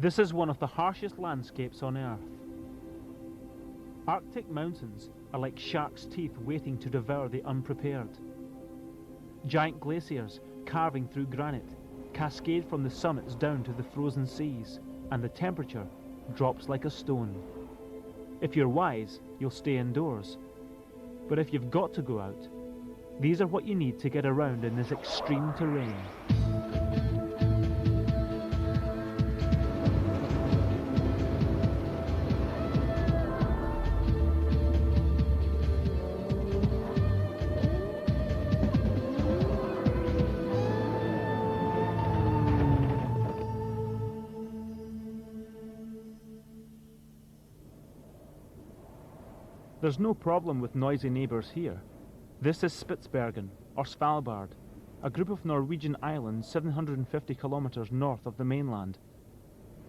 This is one of the harshest landscapes on Earth. Arctic mountains are like shark's teeth waiting to devour the unprepared. Giant glaciers carving through granite cascade from the summits down to the frozen seas, and the temperature drops like a stone. If you're wise, you'll stay indoors. But if you've got to go out, these are what you need to get around in this extreme terrain. There's no problem with noisy neighbours here. This is Spitsbergen, or Svalbard, a group of Norwegian islands 750 kilometres north of the mainland.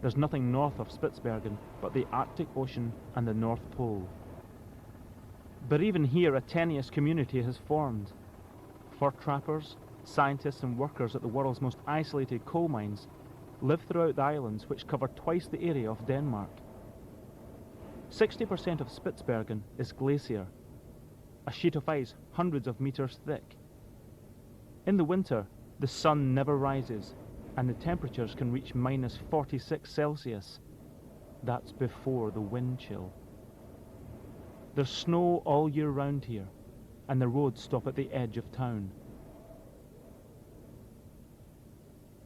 There's nothing north of Spitsbergen but the Arctic Ocean and the North Pole. But even here a tenuous community has formed. Fur trappers, scientists and workers at the world's most isolated coal mines live throughout the islands, which cover twice the area of Denmark. 60% of Spitsbergen is glacier, a sheet of ice hundreds of meters thick. In the winter, the sun never rises, and the temperatures can reach minus 46 Celsius. That's before the wind chill. There's snow all year round here, and the roads stop at the edge of town.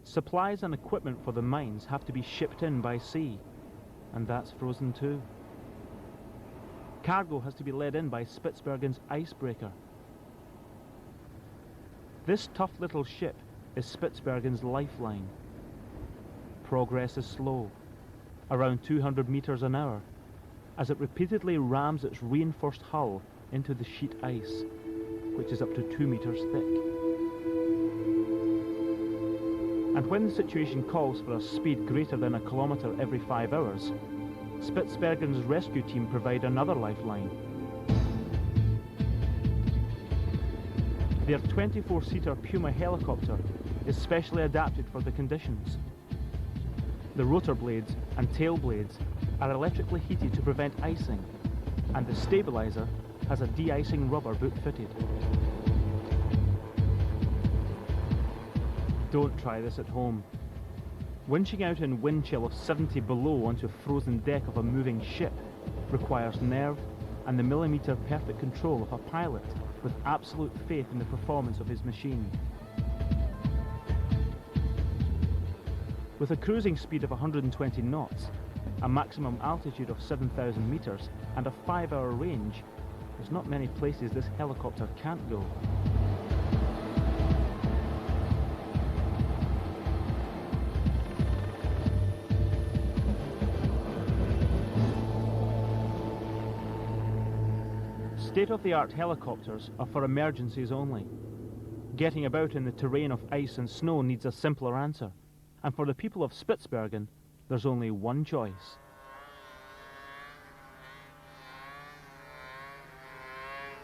Supplies and equipment for the mines have to be shipped in by sea, and that's frozen too. Cargo has to be led in by Spitsbergen's icebreaker. This tough little ship is Spitsbergen's lifeline. Progress is slow, around 200 meters an hour, as it repeatedly rams its reinforced hull into the sheet ice, which is up to 2 meters thick. And when the situation calls for a speed greater than a kilometer every 5 hours, Spitsbergen's rescue team provide another lifeline. Their 24-seater Puma helicopter is specially adapted for the conditions. The rotor blades and tail blades are electrically heated to prevent icing, and the stabilizer has a de-icing rubber boot fitted. Don't try this at home. Winching out in wind chill of 70 below onto a frozen deck of a moving ship requires nerve and the millimeter perfect control of a pilot with absolute faith in the performance of his machine. With a cruising speed of 120 knots, a maximum altitude of 7,000 meters and a 5-hour range, there's not many places this helicopter can't go. State-of-the-art helicopters are for emergencies only. Getting about in the terrain of ice and snow needs a simpler answer, and for the people of Spitsbergen, there's only one choice.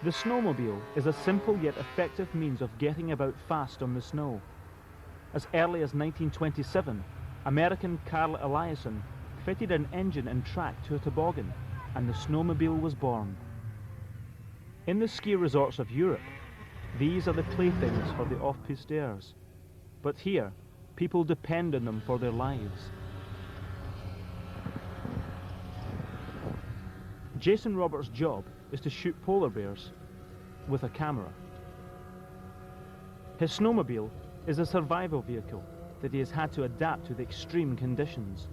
The snowmobile is a simple yet effective means of getting about fast on the snow. As early as 1927, American Carl Eliasson fitted an engine and track to a toboggan, and the snowmobile was born. In the ski resorts of Europe, these are the playthings for the off-pisteurs. But here, people depend on them for their lives. Jason Roberts' job is to shoot polar bears with a camera. His snowmobile is a survival vehicle that he has had to adapt to the extreme conditions.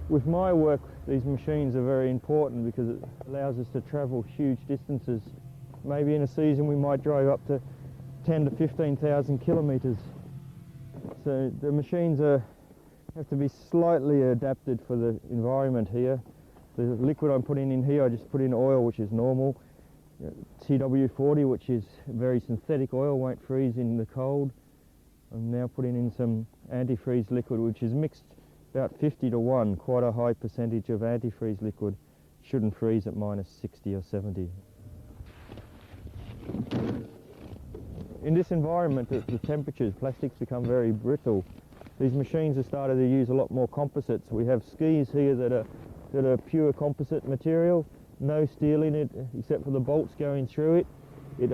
With my work, these machines are very important because it allows us to travel huge distances. Maybe in a season we might drive up to 10 to 15,000 kilometres. So the machines have to be slightly adapted for the environment here. The liquid I'm putting in here, I just put in oil, which is normal. TW40, which is very synthetic oil, won't freeze in the cold. I'm now putting in some antifreeze liquid, which is mixed about 50 to 1, quite a high percentage of antifreeze liquid. Shouldn't freeze at minus 60 or 70. In this environment, the temperatures, plastics become very brittle. These machines have started to use a lot more composites. We have skis here that are pure composite material, no steel in it except for the bolts going through it. It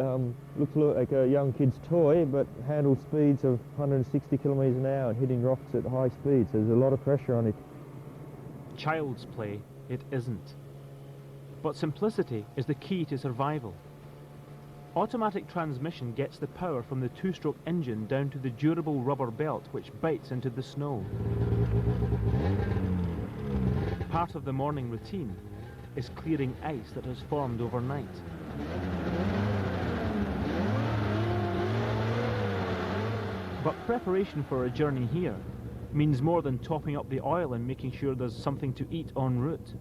looks like a young kid's toy, but handles speeds of 160 kilometres an hour and hitting rocks at high speeds. There's a lot of pressure on it. Child's play, it isn't. But simplicity is the key to survival. Automatic transmission gets the power from the two-stroke engine down to the durable rubber belt which bites into the snow. Part of the morning routine is clearing ice that has formed overnight. But preparation for a journey here means more than topping up the oil and making sure there's something to eat en route.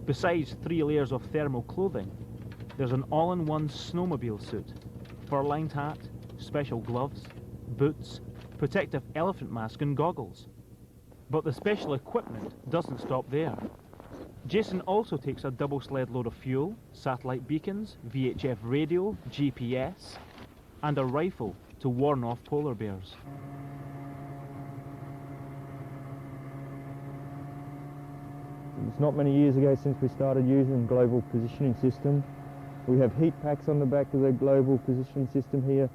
Besides 3 layers of thermal clothing, there's an all-in-one snowmobile suit, fur-lined hat, special gloves, boots, protective elephant mask and goggles. But the special equipment doesn't stop there. Jason also takes a double sled load of fuel, satellite beacons, VHF radio, GPS, and a rifle to warn off polar bears. It's not many years ago since we started using global positioning system. We have heat packs on the back of the global positioning system here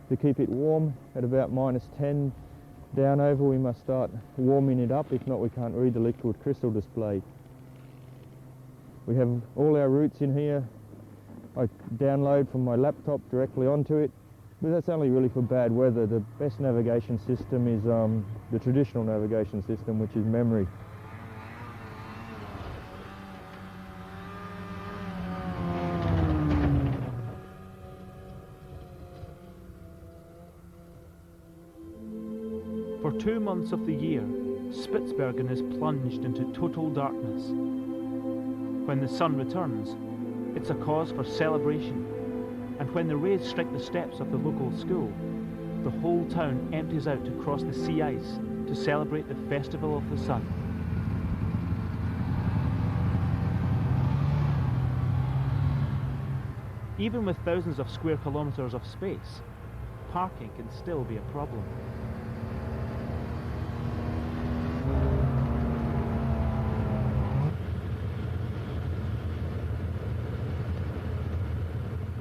to keep it warm at about -10 down over. We must start warming it up, if not we can't read the liquid crystal display. We have all our routes in here. I download from my laptop directly onto it, but that's only really for bad weather. The best navigation system is the traditional navigation system, which is memory. For 2 months of the year, Spitsbergen is plunged into total darkness. When the sun returns, it's a cause for celebration, and when the rays strike the steps of the local school, the whole town empties out to cross the sea ice to celebrate the Festival of the Sun. Even with thousands of square kilometres of space, parking can still be a problem.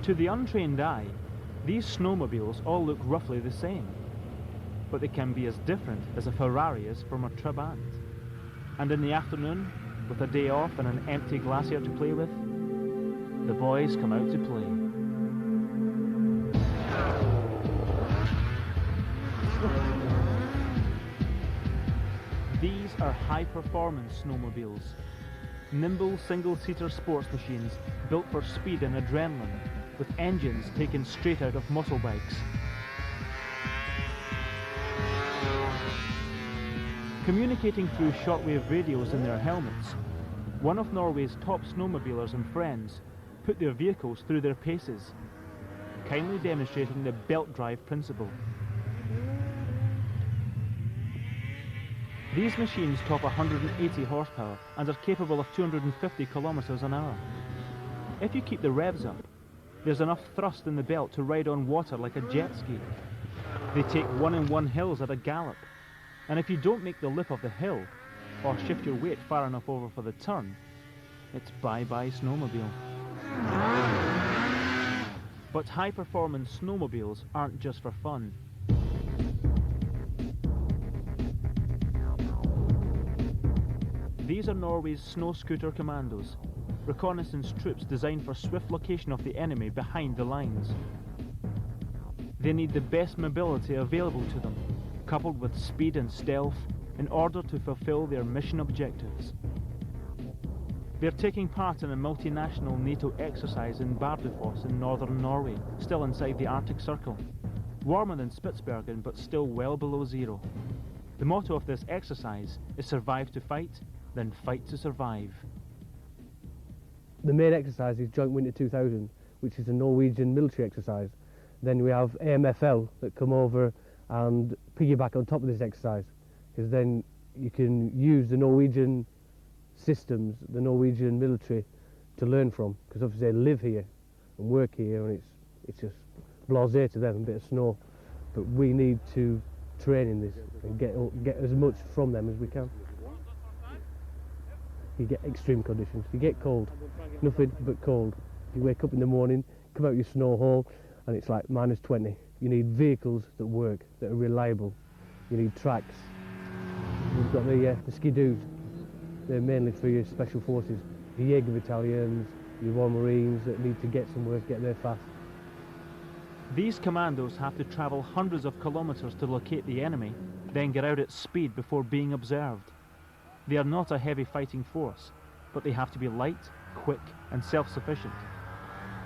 To the untrained eye, these snowmobiles all look roughly the same, but they can be as different as a Ferrari is from a Trabant. And in the afternoon, with a day off and an empty glacier to play with, the boys come out to play. These are high-performance snowmobiles, nimble single-seater sports machines built for speed and adrenaline, with engines taken straight out of muscle bikes. Communicating through shortwave radios in their helmets, one of Norway's top snowmobilers and friends put their vehicles through their paces, kindly demonstrating the belt drive principle. These machines top 180 horsepower and are capable of 250 kilometers an hour. If you keep the revs up, there's enough thrust in the belt to ride on water like a jet ski. They take 1-in-1 hills at a gallop, and if you don't make the lip of the hill, or shift your weight far enough over for the turn, it's bye-bye snowmobile. But high-performance snowmobiles aren't just for fun. These are Norway's snow scooter commandos, reconnaissance troops designed for swift location of the enemy behind the lines. They need the best mobility available to them, coupled with speed and stealth, in order to fulfill their mission objectives. They're taking part in a multinational NATO exercise in Bardufoss in northern Norway, still inside the Arctic Circle. Warmer than Spitsbergen, but still well below zero. The motto of this exercise is survive to fight, then fight to survive. The main exercise is Joint Winter 2000, which is a Norwegian military exercise. Then we have AMFL that come over and piggyback on top of this exercise, because then you can use the Norwegian systems, the Norwegian military, to learn from, because obviously they live here and work here, and it's just blasé to them, a bit of snow. But we need to training this and get as much from them as we can. You get extreme conditions, you get cold, nothing but cold. You wake up in the morning, come out your snow hole, and it's like -20. You need vehicles that work, that are reliable. You need tracks. You've got the skidoos. They're mainly for your special forces, your Jaeger battalions, your Royal Marines that need to get somewhere, get there fast. These commandos have to travel hundreds of kilometers to locate the enemy, then get out at speed before being observed. They are not a heavy fighting force, but they have to be light, quick, and self-sufficient.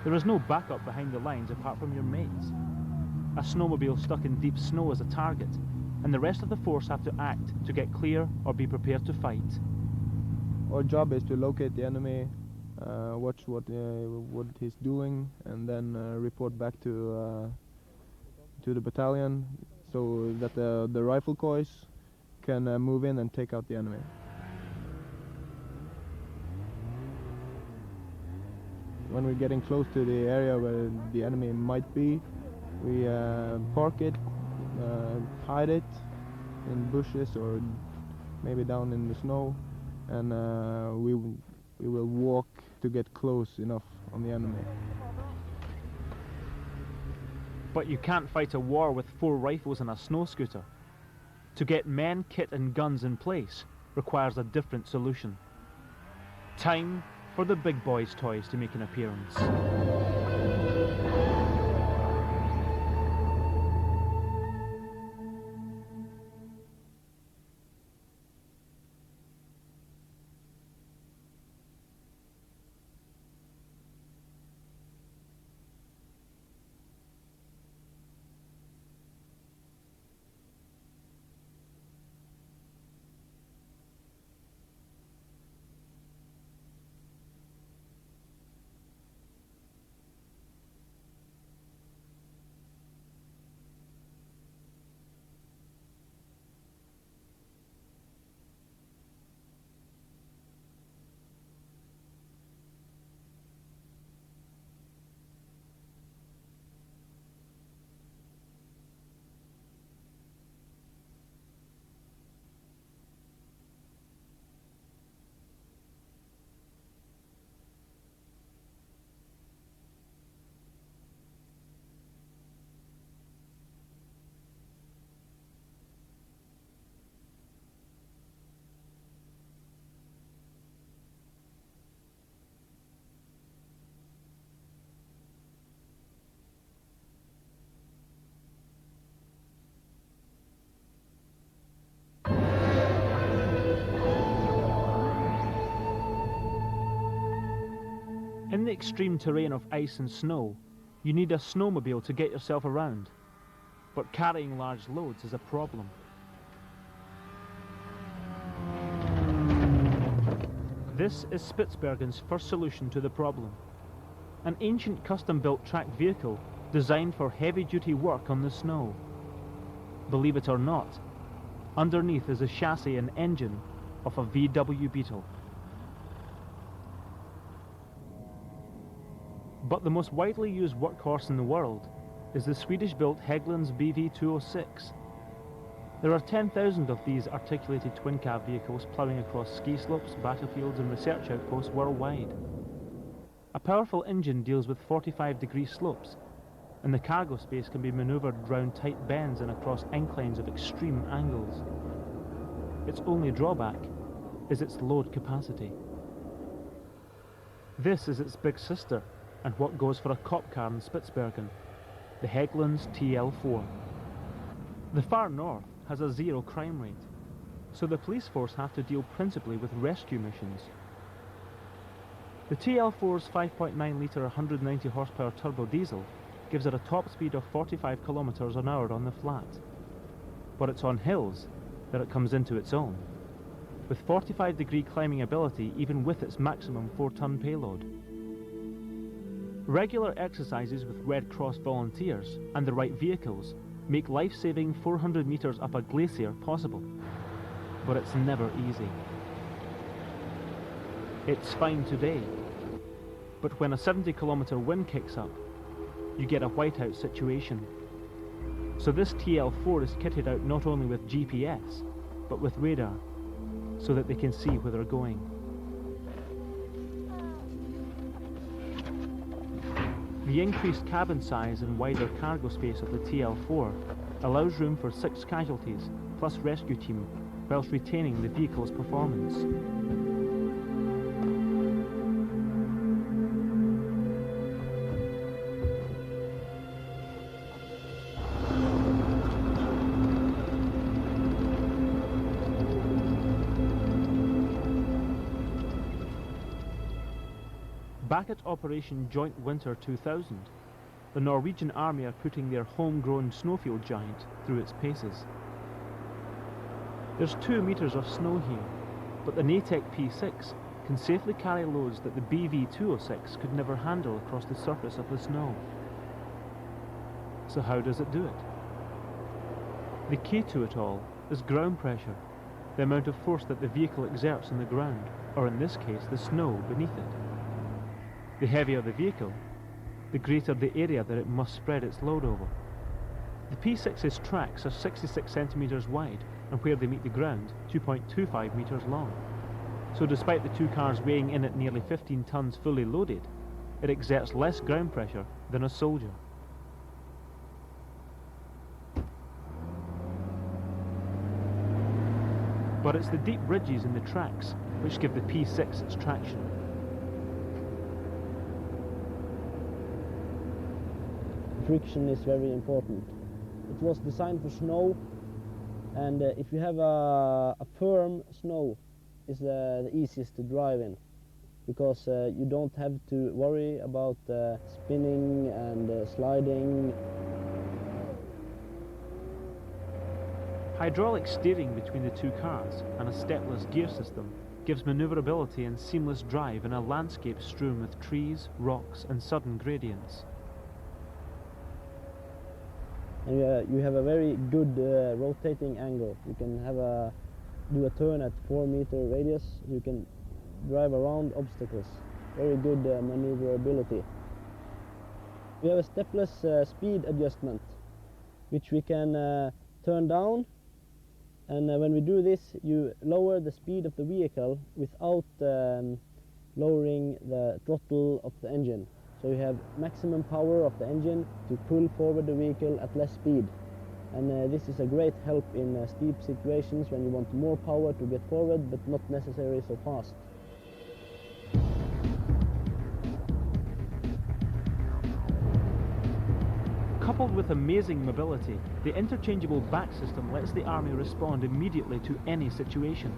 There is no backup behind the lines apart from your mates. A snowmobile stuck in deep snow is a target, and the rest of the force have to act to get clear or be prepared to fight. Our job is to locate the enemy, watch what he's doing, and then report back to the battalion, so that the rifle corps can move in and take out the enemy. When we're getting close to the area where the enemy might be, we park it, hide it in bushes or maybe down in the snow, and we will walk to get close enough on the enemy. But you can't fight a war with 4 rifles and a snow scooter. To get men, kit and guns in place requires a different solution. Time for the big boys' toys to make an appearance. In the extreme terrain of ice and snow, you need a snowmobile to get yourself around. But carrying large loads is a problem. This is Spitsbergen's first solution to the problem. An ancient custom-built tracked vehicle designed for heavy-duty work on the snow. Believe it or not, underneath is the chassis and engine of a VW Beetle. But the most widely used workhorse in the world is the Swedish-built Hägglunds BV206. There are 10,000 of these articulated twin-cab vehicles ploughing across ski slopes, battlefields and research outposts worldwide. A powerful engine deals with 45-degree slopes, and the cargo space can be manoeuvred round tight bends and across inclines of extreme angles. Its only drawback is its load capacity. This is its big sister, and what goes for a cop car in Spitsbergen, the Hägglunds TL4. The far north has a 0 crime rate, so the police force have to deal principally with rescue missions. The TL4's 5.9-litre 190 horsepower turbo diesel gives it a top speed of 45 kilometers an hour on the flat, but it's on hills that it comes into its own, with 45-degree climbing ability even with its maximum 4-ton payload. Regular exercises with Red Cross volunteers and the right vehicles make life-saving 400 meters up a glacier possible, but it's never easy. It's fine today, but when a 70-kilometer wind kicks up, you get a whiteout situation. So this TL4 is kitted out not only with GPS, but with radar, so that they can see where they're going. The increased cabin size and wider cargo space of the TL4 allows room for 6 casualties, plus rescue team, whilst retaining the vehicle's performance. Back at Operation Joint Winter 2000, the Norwegian Army are putting their homegrown snowfield giant through its paces. There's 2 meters of snow here, but the Natech P6 can safely carry loads that the BV206 could never handle across the surface of the snow. So how does it do it? The key to it all is ground pressure, the amount of force that the vehicle exerts on the ground, or in this case the snow beneath it. The heavier the vehicle, the greater the area that it must spread its load over. The P6's tracks are 66 centimetres wide, and where they meet the ground, 2.25 metres long. So despite the 2 cars weighing in at nearly 15 tonnes fully loaded, it exerts less ground pressure than a soldier. But it's the deep ridges in the tracks which give the P6 its traction. Friction is very important. It was designed for snow, and if you have a firm snow, it's the easiest to drive in, because you don't have to worry about spinning and sliding. Hydraulic steering between the 2 cars and a stepless gear system gives manoeuvrability and seamless drive in a landscape strewn with trees, rocks and sudden gradients. And you have a very good rotating angle. You can do a turn at 4-meter radius. You can drive around obstacles. Very good maneuverability. We have a stepless speed adjustment, which we can turn down. And when we do this, you lower the speed of the vehicle without lowering the throttle of the engine. So you have maximum power of the engine to pull forward the vehicle at less speed. And this is a great help in steep situations when you want more power to get forward, but not necessarily so fast. Coupled with amazing mobility, the interchangeable back system lets the Army respond immediately to any situation.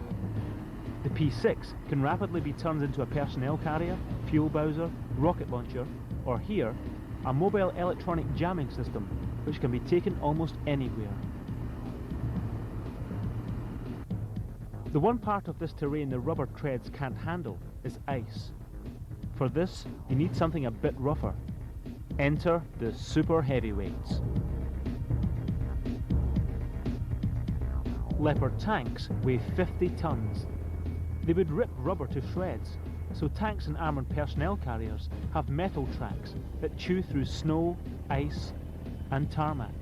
The P6 can rapidly be turned into a personnel carrier, fuel bowser, rocket launcher, or here, a mobile electronic jamming system, which can be taken almost anywhere. The one part of this terrain the rubber treads can't handle is ice. For this, you need something a bit rougher. Enter the super heavyweights. Leopard tanks weigh 50 tons. They would rip rubber to shreds, so tanks and armoured personnel carriers have metal tracks that chew through snow, ice and tarmac.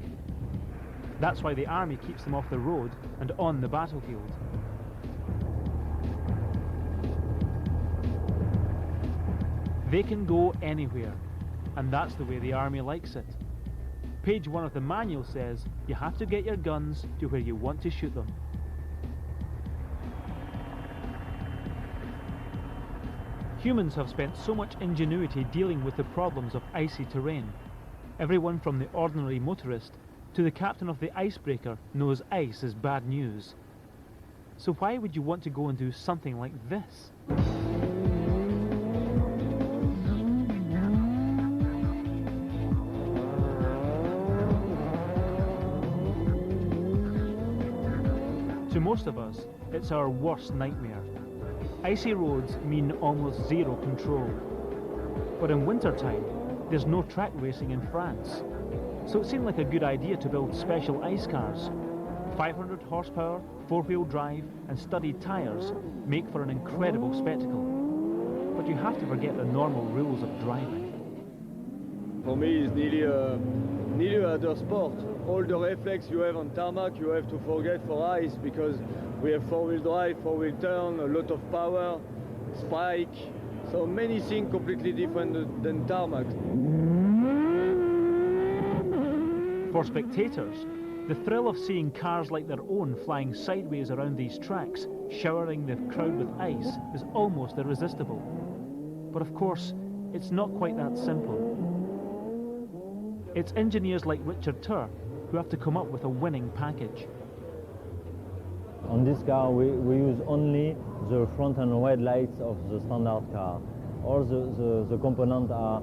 That's why the Army keeps them off the road and on the battlefield. They can go anywhere, and that's the way the Army likes it. Page 1 of the manual says you have to get your guns to where you want to shoot them. Humans have spent so much ingenuity dealing with the problems of icy terrain. Everyone from the ordinary motorist to the captain of the icebreaker knows ice is bad news. So why would you want to go and do something like this? To most of us, it's our worst nightmare. Icy roads mean almost zero control. But in wintertime, there's no track racing in France. So it seemed like a good idea to build special ice cars. 500 horsepower, 4-wheel drive and studded tyres make for an incredible spectacle. But you have to forget the normal rules of driving. For me, it's nearly neither other sport. All the reflex you have on tarmac, you have to forget for ice, because we have four-wheel drive, four-wheel turn, a lot of power, spike, so many things completely different than tarmac. For spectators, the thrill of seeing cars like their own flying sideways around these tracks, showering the crowd with ice, is almost irresistible. But of course, it's not quite that simple. It's engineers like Richard Turr who have to come up with a winning package. On this car, we use only the front and rear lights of the standard car. All the components are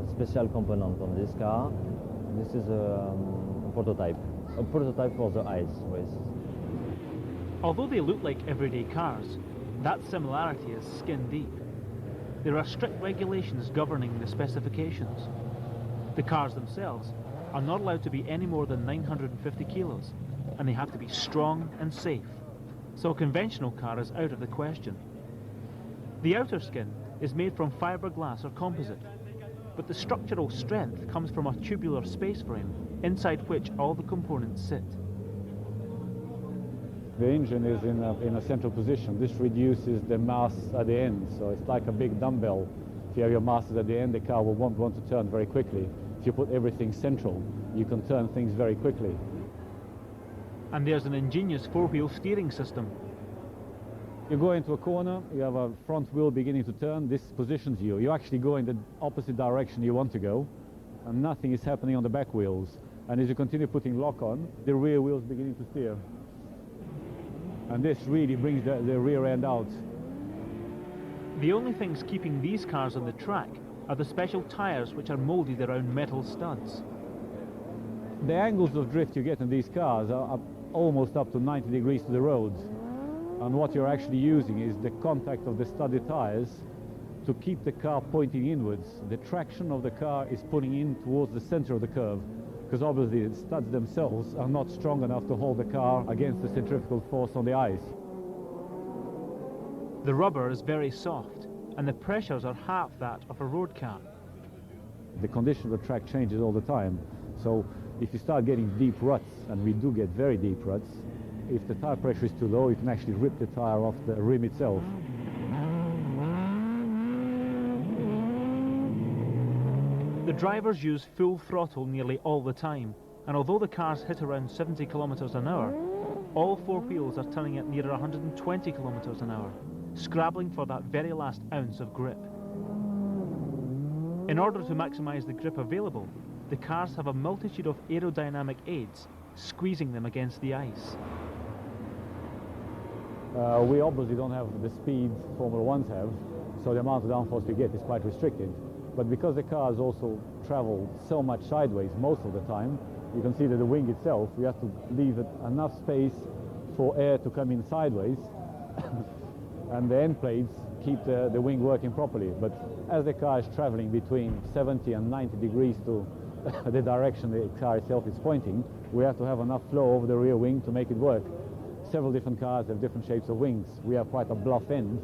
special components on this car. This is a prototype for the ice race. Although they look like everyday cars, that similarity is skin deep. There are strict regulations governing the specifications. The cars themselves are not allowed to be any more than 950 kilos, and they have to be strong and safe, so a conventional car is out of the question. The outer skin is made from fiberglass or composite, but the structural strength comes from a tubular space frame, inside which all the components sit. The engine is in a central position. This reduces the mass at the end, so it's like a big dumbbell. If you have your masses at the end, the car will want to turn very quickly. If you put everything central, you can turn things very quickly. And there's an ingenious four-wheel steering system. You go into a corner, you have a front wheel beginning to turn, this positions you. You actually go in the opposite direction you want to go, and nothing is happening on the back wheels. And as you continue putting lock on, the rear wheels beginning to steer. And this really brings the rear end out. The only things keeping these cars on the track are the special tyres which are moulded around metal studs. The angles of drift you get in these cars are almost up to 90 degrees to the road. And what you're actually using is the contact of the studded tyres to keep the car pointing inwards. The traction of the car is pulling in towards the center of the curve, because obviously the studs themselves are not strong enough to hold the car against the centrifugal force on the ice. The rubber is very soft, and the pressures are half that of a road car. The condition of the track changes all the time, so if you start getting deep ruts, and we do get very deep ruts, if the tire pressure is too low, you can actually rip the tire off the rim itself. The drivers use full throttle nearly all the time, and although the cars hit around 70 kilometers an hour, all four wheels are turning at near 120 kilometers an hour, scrabbling for that very last ounce of grip. In order to maximize the grip available, the cars have a multitude of aerodynamic aids, squeezing them against the ice. We obviously don't have the speed Formula 1s have, so the amount of downforce we get is quite restricted. But because the cars also travel so much sideways most of the time, you can see that the wing itself, we have to leave it enough space for air to come in sideways, and the end plates keep the wing working properly. But as the car is traveling between 70 and 90 degrees to the direction the car itself is pointing, we have to have enough flow over the rear wing to make it work. Several different cars have different shapes of wings. We have quite a bluff end,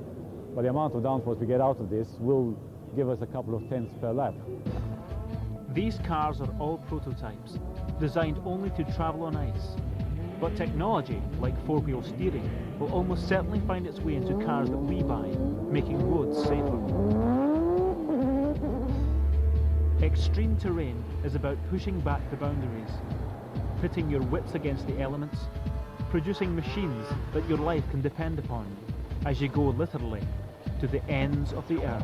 but the amount of downforce we get out of this will give us a couple of tenths per lap. These cars are all prototypes, designed only to travel on ice. But technology, like four-wheel steering, will almost certainly find its way into cars that we buy, making roads safer. Extreme terrain is about pushing back the boundaries, pitting your wits against the elements, producing machines that your life can depend upon as you go literally to the ends of the earth.